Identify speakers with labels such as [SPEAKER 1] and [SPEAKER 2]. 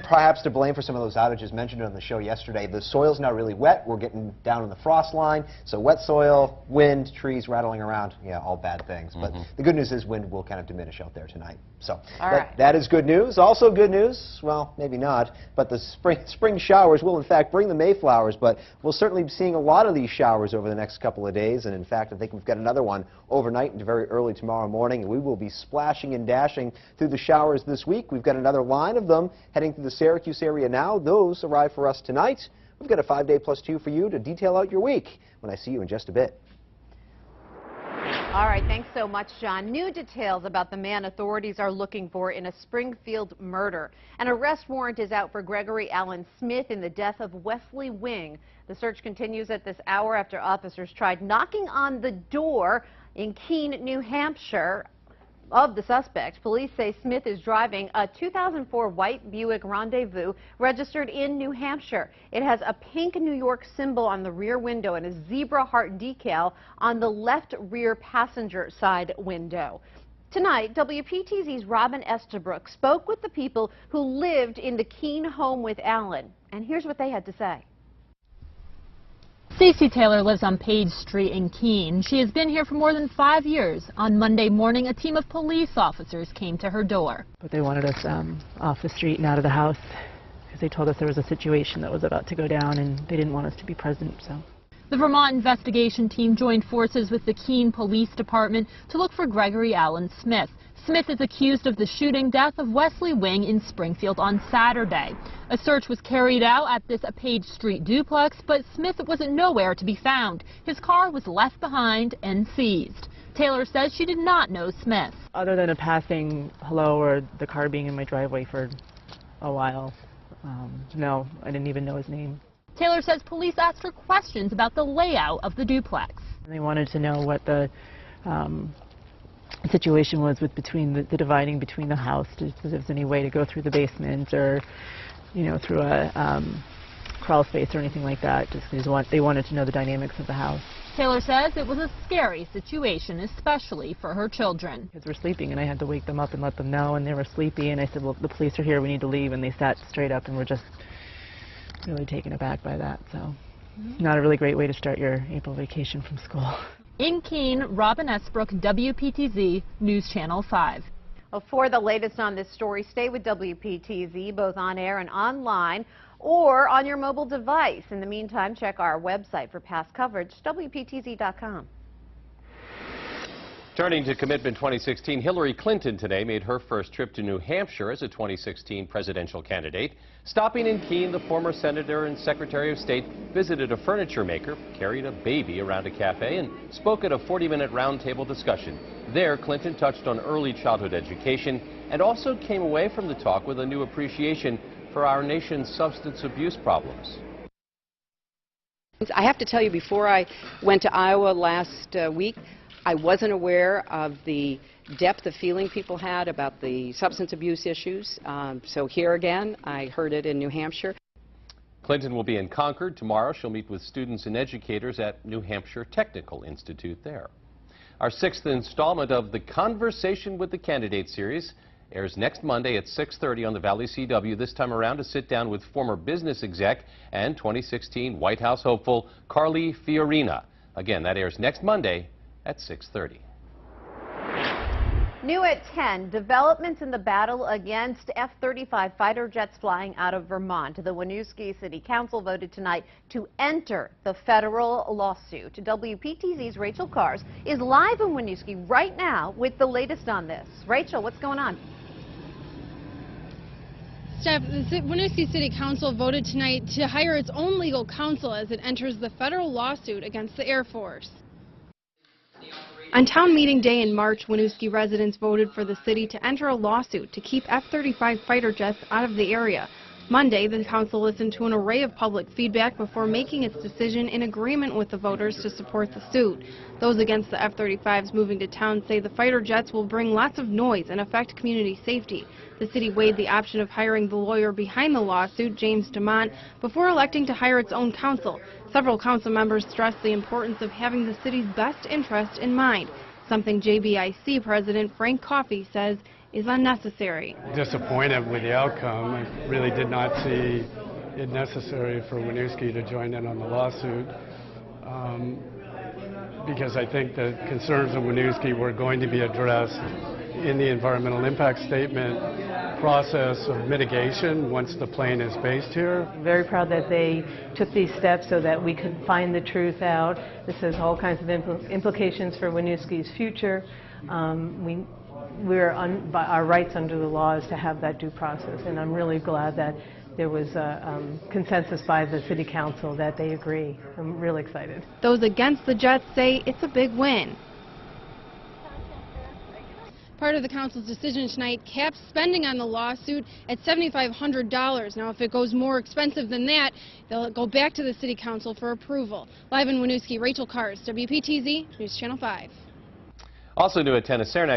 [SPEAKER 1] perhaps to blame for some of those outages mentioned on the show yesterday. The soil's now really wet. We're getting down on the frost line. So wet soil, wind, trees rattling around, yeah, all bad things. But the good news is wind will kind of diminish out there tonight. So that is good news. Also good news, well, maybe not, but the spring showers will in fact bring the Mayflowers, but we'll certainly be seeing a lot of these showers over the next couple of days. And in fact, I think we've got another one overnight into very early tomorrow morning, and we will be splashing and dashing through the showers this week. We've got another line of them heading through the Syracuse area now. Those arrive for us tonight. We've got a 5-day +2 for you to detail out your week when I see you in just a bit.
[SPEAKER 2] All right, thanks so much, John. New details about the man authorities are looking for in a Springfield murder. An arrest warrant is out for Gregory Allen Smith in the death of Wesley Wing. The search continues at this hour after officers tried knocking on the door in Keene, New Hampshire, of the suspect. Police say Smith is driving a 2004 white Buick Rendezvous registered in New Hampshire. It has a pink New York symbol on the rear window and a zebra heart decal on the left rear passenger side window. Tonight, WPTZ's Robin Estabrook spoke with the people who lived in the Keene home with Allen, and here's what they had to say.
[SPEAKER 3] Stacey Taylor lives on Page Street in Keene. She has been here for more than 5 years. On Monday morning, a team of police officers came to her door.
[SPEAKER 4] But they wanted us off the street and out of the house because they told us there was a situation that was about to go down and they didn't want us to be present. So
[SPEAKER 3] the Vermont investigation team joined forces with the Keene Police Department to look for Gregory Allen Smith. Smith is accused of the shooting death of Wesley Wing in Springfield on Saturday. A search was carried out at this Page Street duplex, but Smith was nowhere to be found. His car was left behind and seized. Taylor says she did not know Smith.
[SPEAKER 4] Other than a passing hello or the car being in my driveway for a while, no, I didn't even know his name.
[SPEAKER 3] Taylor says police asked her questions about the layout of the duplex.
[SPEAKER 4] And they wanted to know what the situation was with the dividing between the house, if there was any way to go through the basement or, you know, through a crawl space or anything like that. They wanted to know the dynamics of the house.
[SPEAKER 3] Taylor says it was a scary situation, especially for her children.
[SPEAKER 4] Kids were sleeping and I had to wake them up and let them know, and they were sleepy, and I said, well, the police are here, we need to leave, and they sat straight up and were just really taken aback by that. So not a really great way to start your April vacation from school.
[SPEAKER 3] In Keene, Robin Estabrook, WPTZ News Channel 5.
[SPEAKER 2] Well, for the latest on this story, stay with WPTZ, both on air and online, or on your mobile device. In the meantime, check our website for past coverage, WPTZ.com.
[SPEAKER 5] Turning to Commitment 2016, Hillary Clinton today made her first trip to New Hampshire as a 2016 presidential candidate. Stopping in Keene, the former senator and secretary of state visited a furniture maker, carried a baby around a cafe, and spoke at a 40-minute roundtable discussion. There, Clinton touched on early childhood education and also came away from the talk with a new appreciation for our nation's substance abuse problems.
[SPEAKER 6] I have to tell you, before I went to Iowa last week, I wasn't aware of the depth of feeling people had about the substance abuse issues. So here again, I heard it in New Hampshire.
[SPEAKER 5] Clinton will be in Concord tomorrow. She'll meet with students and educators at New Hampshire Technical Institute there. Our 6th installment of the Conversation with the Candidate series airs next Monday at 6:30 on the Valley CW. This time around to sit down with former business exec and 2016 White House hopeful Carly Fiorina. Again, that airs next Monday at 6:30.
[SPEAKER 2] New at 10, developments in the battle against F-35 fighter jets flying out of Vermont. The Winooski City Council voted tonight to enter the federal lawsuit. WPTZ's Rachel Kars is live in Winooski right now with the latest on this. Rachel, what's going on?
[SPEAKER 7] Steph, the Winooski City Council voted tonight to hire its own legal counsel as it enters the federal lawsuit against the Air Force. On town meeting day in March, Winooski residents voted for the city to enter a lawsuit to keep F-35 fighter jets out of the area. Monday, the council listened to an array of public feedback before making its decision in agreement with the voters to support the suit. Those against the F-35s moving to town say the fighter jets will bring lots of noise and affect community safety. The city weighed the option of hiring the lawyer behind the lawsuit, James DeMont, before electing to hire its own counsel. Several council members stressed the importance of having the city's best interest in mind, something JBIC President Frank Coffey says is unnecessary.
[SPEAKER 8] Disappointed with the outcome. I really did not see it necessary for Winooski to join in on the lawsuit because I think the concerns of Winooski were going to be addressed in the environmental impact statement process of mitigation once the plane is based here.
[SPEAKER 9] Very proud that they took these steps so that we could find the truth out. This has all kinds of implications for Winooski's future. Our rights under the law is to have that due process, and I'm really glad that there was a consensus by the City Council that they agree. I'm really excited.
[SPEAKER 7] Those against the Jets say it's a big win. Part of the council's decision tonight caps spending on the lawsuit at $7,500. Now, if it goes more expensive than that, they'll go back to the City Council for approval. Live in Winooski, Rachel Kars, WPTZ News Channel 5.
[SPEAKER 5] Also new at 10, a Saranac